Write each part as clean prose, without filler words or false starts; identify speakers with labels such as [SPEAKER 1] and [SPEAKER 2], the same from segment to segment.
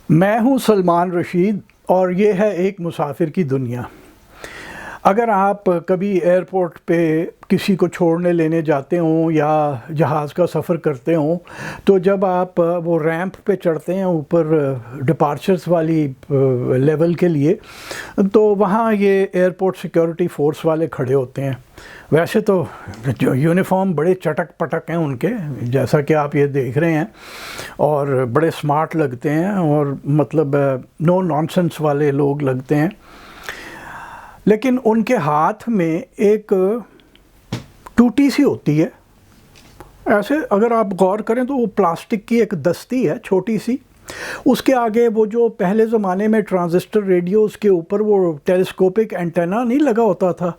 [SPEAKER 1] میں ہوں سلمان رشید اور یہ ہے ایک مسافر کی دنیا۔ اگر آپ کبھی ایئرپورٹ پہ کسی کو چھوڑنے لینے جاتے ہوں یا جہاز کا سفر کرتے ہوں تو جب آپ وہ ریمپ پہ چڑھتے ہیں اوپر ڈپارچرز والی لیول کے لیے، تو وہاں یہ ایئرپورٹ سیکیورٹی فورس والے کھڑے ہوتے ہیں۔ ویسے تو یونیفارم بڑے چٹک پٹک ہیں ان کے، جیسا کہ آپ یہ دیکھ رہے ہیں، اور بڑے سمارٹ لگتے ہیں اور مطلب نو نانسنس والے لوگ لگتے ہیں، لیکن ان کے ہاتھ میں ایک ٹوٹی سی ہوتی ہے۔ ایسے اگر آپ غور کریں تو وہ پلاسٹک کی ایک دستی ہے چھوٹی سی، اس کے آگے وہ جو پہلے زمانے میں ٹرانزسٹر ریڈیوز کے اوپر وہ ٹیلیسکوپک اینٹینا نہیں لگا ہوتا تھا،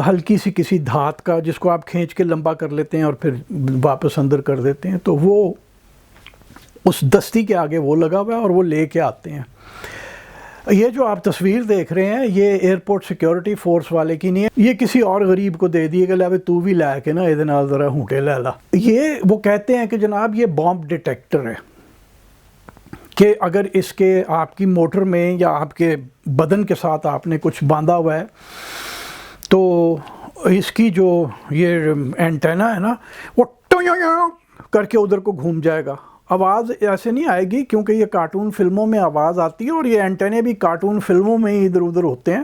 [SPEAKER 1] ہلکی سی کسی دھات کا، جس کو آپ کھینچ کے لمبا کر لیتے ہیں اور پھر واپس اندر کر دیتے ہیں، تو وہ اس دستی کے آگے وہ لگا ہوا ہے اور وہ لے کے آتے ہیں۔ یہ جو آپ تصویر دیکھ رہے ہیں یہ ایئرپورٹ سیکیورٹی فورس والے کی نہیں ہے، یہ کسی اور غریب کو دے دیے کہ لے تو بھی لے کے نا یہ نال ذرا ہونٹے لے لا۔ یہ وہ کہتے ہیں کہ جناب یہ بامب ڈیٹیکٹر ہے، کہ اگر اس کے آپ کی موٹر میں یا آپ کے بدن کے ساتھ آپ نے کچھ باندھا ہوا ہے تو اس کی جو یہ اینٹینا ہے نا وہ کر کے ادھر کو گھوم جائے گا۔ آواز ایسے نہیں آئے گی کیونکہ یہ کارٹون فلموں میں آواز آتی ہے، اور یہ اینٹینے بھی کارٹون فلموں میں ہی ادھر ادھر ہوتے ہیں،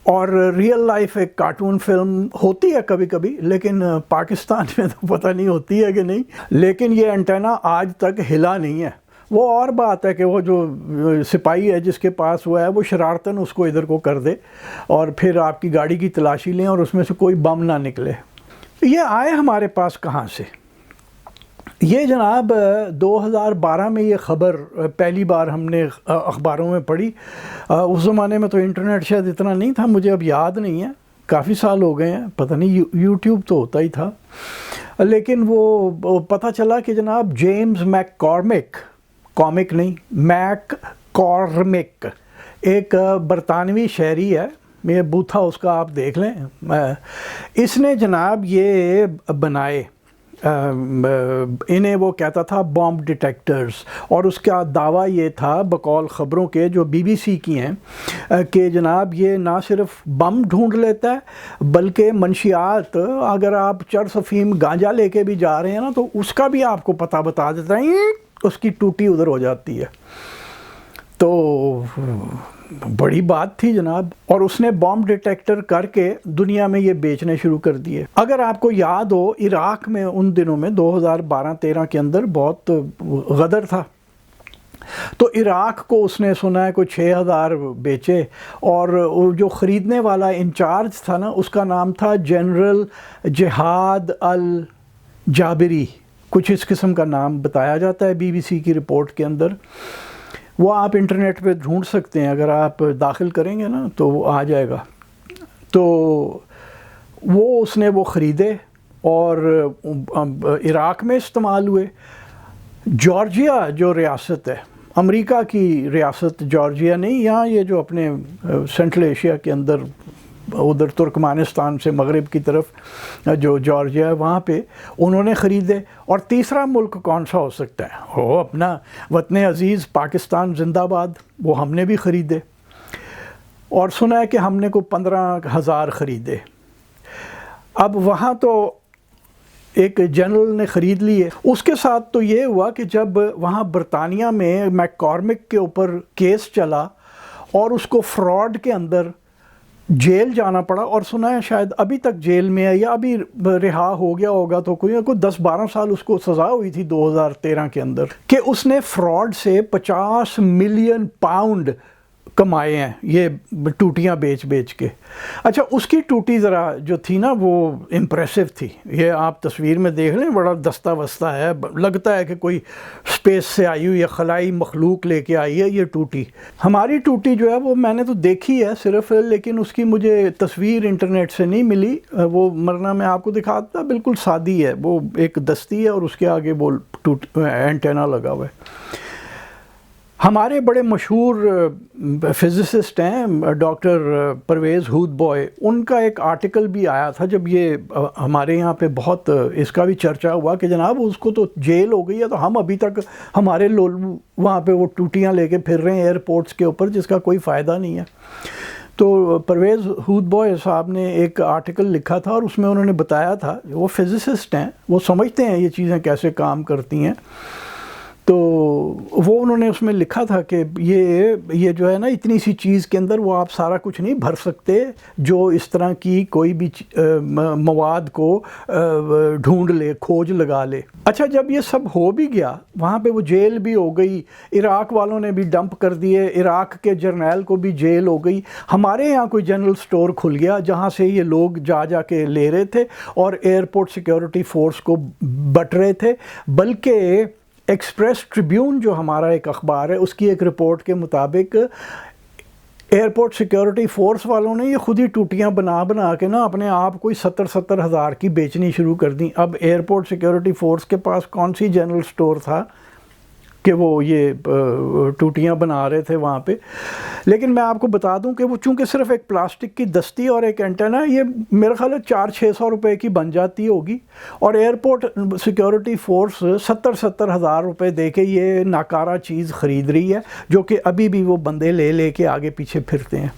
[SPEAKER 1] اور ریئل لائف ایک کارٹون فلم ہوتی ہے کبھی کبھی، لیکن پاکستان میں تو پتہ نہیں ہوتی ہے کہ نہیں۔ لیکن یہ اینٹینا آج تک ہلا نہیں ہے۔ وہ اور بات ہے کہ وہ جو سپاہی ہے جس کے پاس وہ ہے وہ شرارتاً اس کو ادھر کو کر دے اور پھر آپ کی گاڑی کی تلاشی لیں اور اس میں سے کوئی بم نہ نکلے۔ یہ آئے ہمارے پاس کہاں سے؟ یہ جناب 2012 میں یہ خبر پہلی بار ہم نے اخباروں میں پڑھی۔ اس زمانے میں تو انٹرنیٹ شاید اتنا نہیں تھا، مجھے اب یاد نہیں ہے، کافی سال ہو گئے ہیں، پتہ نہیں یوٹیوب تو ہوتا ہی تھا، لیکن وہ پتہ چلا کہ جناب جیمز میک کارمک، کامک نہیں، میک کارمک، ایک برطانوی شہری ہے، یہ بوتھا اس کا آپ دیکھ لیں، اس نے جناب یہ بنائے، انہیں وہ کہتا تھا بامب ڈیٹیکٹرز، اور اس کا دعویٰ یہ تھا بقول خبروں کے جو بی بی سی کی ہیں کہ جناب یہ نہ صرف بم ڈھونڈ لیتا ہے بلکہ منشیات، اگر آپ چرس افیم گانجا لے کے بھی جا رہے ہیں نا تو اس کا بھی آپ کو پتہ بتا دیتا ہے، اس کی ٹوٹی ادھر ہو جاتی ہے۔ تو بڑی بات تھی جناب، اور اس نے بامب ڈیٹیکٹر کر کے دنیا میں یہ بیچنے شروع کر دیے۔ اگر آپ کو یاد ہو عراق میں ان دنوں میں 2012-13 کے اندر بہت غدر تھا، تو عراق کو اس نے سنا ہے کوئی 6000 بیچے، اور جو خریدنے والا انچارج تھا نا اس کا نام تھا جنرل جہاد الجابری، کچھ اس قسم کا نام بتایا جاتا ہے بی بی سی کی رپورٹ کے اندر، وہ آپ انٹرنیٹ پہ ڈھونڈ سکتے ہیں، اگر آپ داخل کریں گے نا تو وہ آ جائے گا۔ تو وہ اس نے وہ خریدے اور عراق میں استعمال ہوئے۔ جارجیا جو ریاست ہے، امریکہ کی ریاست جارجیا نہیں، یہاں یہ جو اپنے سینٹرل ایشیا کے اندر ادھر ترکمانستان سے مغرب کی طرف جو جارجیا ہے وہاں پہ انہوں نے خریدے۔ اور تیسرا ملک کون سا ہو سکتا ہے؟ وہ اپنا وطن عزیز پاکستان زندہ باد، وہ ہم نے بھی خریدے، اور سنا ہے کہ ہم نے کو 15,000 خریدے۔ اب وہاں تو ایک جنرل نے خرید لیے، اس کے ساتھ تو یہ ہوا کہ جب وہاں برطانیہ میں میک کارمک کے اوپر کیس چلا اور اس کو فراڈ کے اندر جیل جانا پڑا، اور سنا ہے شاید ابھی تک جیل میں ہے یا ابھی رہا ہو گیا ہوگا، تو کوئی 10-12 سال اس کو سزا ہوئی تھی 2013 کے اندر، کہ اس نے فراڈ سے 50 ملین پاؤنڈ کمائے ہیں یہ ٹوٹیاں بیچ بیچ کے۔ اچھا، اس کی ٹوٹی ذرا جو تھی نا وہ امپریسو تھی، یہ آپ تصویر میں دیکھ لیں، بڑا دستہ وستہ ہے، لگتا ہے کہ کوئی اسپیس سے آئی ہوئی یا خلائی مخلوق لے کے آئی ہے یہ ٹوٹی۔ ہماری ٹوٹی جو ہے وہ میں نے تو دیکھی ہے صرف، لیکن اس کی مجھے تصویر انٹرنیٹ سے نہیں ملی، وہ مرنا میں آپ کو دکھاتا، بالکل سادی ہے، وہ ایک دستی ہے اور اس کے آگے وہ اینٹینا لگا ہوا ہے۔ ہمارے بڑے مشہور فزسسٹ ہیں ڈاکٹر پرویز ہود بوائے، ان کا ایک آرٹیکل بھی آیا تھا جب یہ ہمارے یہاں پہ بہت اس کا بھی چرچا ہوا کہ جناب اس کو تو جیل ہو گئی ہے تو ہم ابھی تک ہمارے لوگ وہاں پہ وہ ٹوٹیاں لے کے پھر رہے ہیں ایئرپورٹس کے اوپر، جس کا کوئی فائدہ نہیں ہے۔ تو پرویز ہود بوائے صاحب نے ایک آرٹیکل لکھا تھا اور اس میں انہوں نے بتایا تھا، وہ فزسسٹ ہیں، وہ سمجھتے ہیں یہ چیزیں کیسے کام کرتی ہیں، تو وہ انہوں نے اس میں لکھا تھا کہ یہ جو ہے نا اتنی سی چیز کے اندر وہ آپ سارا کچھ نہیں بھر سکتے جو اس طرح کی کوئی بھی مواد کو ڈھونڈ لے، کھوج لگا لے۔ اچھا، جب یہ سب ہو بھی گیا، وہاں پہ وہ جیل بھی ہو گئی، عراق والوں نے بھی ڈمپ کر دیے، عراق کے جرنیل کو بھی جیل ہو گئی، ہمارے یہاں کوئی جنرل سٹور کھل گیا جہاں سے یہ لوگ جا کے لے رہے تھے اور ایئرپورٹ سیکیورٹی فورس کو بٹ رہے تھے۔ بلکہ ایکسپریس ٹریبیون جو ہمارا ایک اخبار ہے، اس کی ایک رپورٹ کے مطابق ایئرپورٹ سیکیورٹی فورس والوں نے یہ خود ہی ٹوٹیاں بنا کے نا اپنے آپ کو 70 ہزار کی بیچنی شروع کر دیں۔ اب ایئرپورٹ سیکیورٹی فورس کے پاس کون سی جنرل سٹور تھا کہ وہ یہ ٹوٹیاں بنا رہے تھے وہاں پہ۔ لیکن میں آپ کو بتا دوں کہ وہ چونکہ صرف ایک پلاسٹک کی دستی اور ایک اینٹینا، یہ میرے خیال ہے 400-600 روپے کی بن جاتی ہوگی، اور ایئرپورٹ سیکیورٹی فورس 70 ہزار روپے دے کے یہ ناکارہ چیز خرید رہی ہے، جو کہ ابھی بھی وہ بندے لے کے آگے پیچھے پھرتے ہیں۔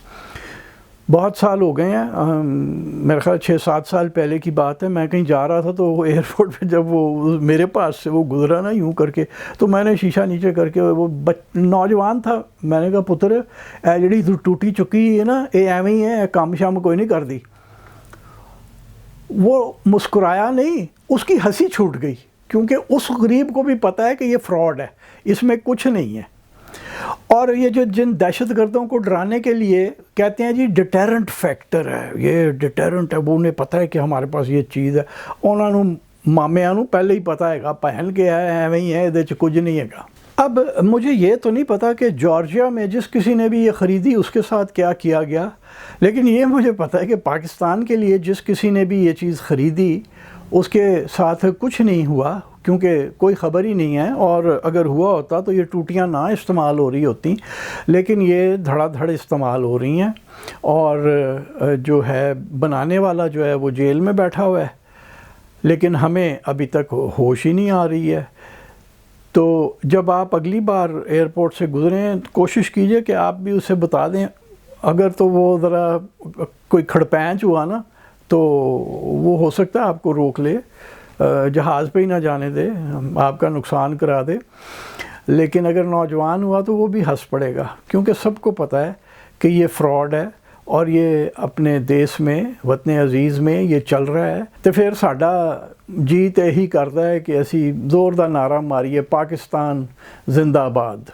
[SPEAKER 1] بہت سال ہو گئے ہیں، میرے خیال 6-7 سال پہلے کی بات ہے، میں کہیں جا رہا تھا تو وہ ایئرپورٹ پہ جب وہ میرے پاس سے وہ گزرا نا یوں کر کے، تو میں نے شیشہ نیچے کر کے، وہ نوجوان تھا، میں نے کہا پتر اے جڑی ٹوٹی چکی ہے نا، اے ایویں ہی ہے، کام شام کوئی نہیں کر دی۔ وہ مسکرایا نہیں، اس کی ہنسی چھوٹ گئی، کیونکہ اس غریب کو بھی پتہ ہے کہ یہ فراڈ ہے، اس میں کچھ نہیں ہے۔ اور یہ جو جن دہشت گردوں کو ڈرانے کے لیے کہتے ہیں جی ڈیٹرنٹ فیکٹر ہے، یہ ڈیٹرنٹ ہے، وہ انہیں پتہ ہے کہ ہمارے پاس یہ چیز ہے، انہوں نے مامیاں نوں پہلے ہی پتہ ہے گا پہن کے ہے ایویں ہی ہے، ادھر کچھ نہیں ہے گا۔ اب مجھے یہ تو نہیں پتا کہ جارجیا میں جس کسی نے بھی یہ خریدی اس کے ساتھ کیا کیا گیا، لیکن یہ مجھے پتہ ہے کہ پاکستان کے لیے جس کسی نے بھی یہ چیز خریدی اس کے ساتھ کچھ نہیں ہوا، کیونکہ کوئی خبر ہی نہیں ہے، اور اگر ہوا ہوتا تو یہ ٹوٹیاں نہ استعمال ہو رہی ہوتی، لیکن یہ دھڑا دھڑ استعمال ہو رہی ہیں، اور جو ہے بنانے والا جو ہے وہ جیل میں بیٹھا ہوا ہے، لیکن ہمیں ابھی تک ہوش ہی نہیں آ رہی ہے۔ تو جب آپ اگلی بار ایئرپورٹ سے گزریں کوشش کیجئے کہ آپ بھی اسے بتا دیں، اگر تو وہ ذرا کوئی کھڑپینچ ہوا نا تو وہ ہو سکتا ہے آپ کو روک لے، جہاز پہ ہی نہ جانے دے، آپ کا نقصان کرا دے، لیکن اگر نوجوان ہوا تو وہ بھی ہنس پڑے گا، کیونکہ سب کو پتہ ہے کہ یہ فراڈ ہے اور یہ اپنے دیس میں، وطن عزیز میں یہ چل رہا ہے، تو پھر ساڈا جی تے ہی کرتا ہے کہ اسی زور دا نعرہ ماریے پاکستان زندہ باد۔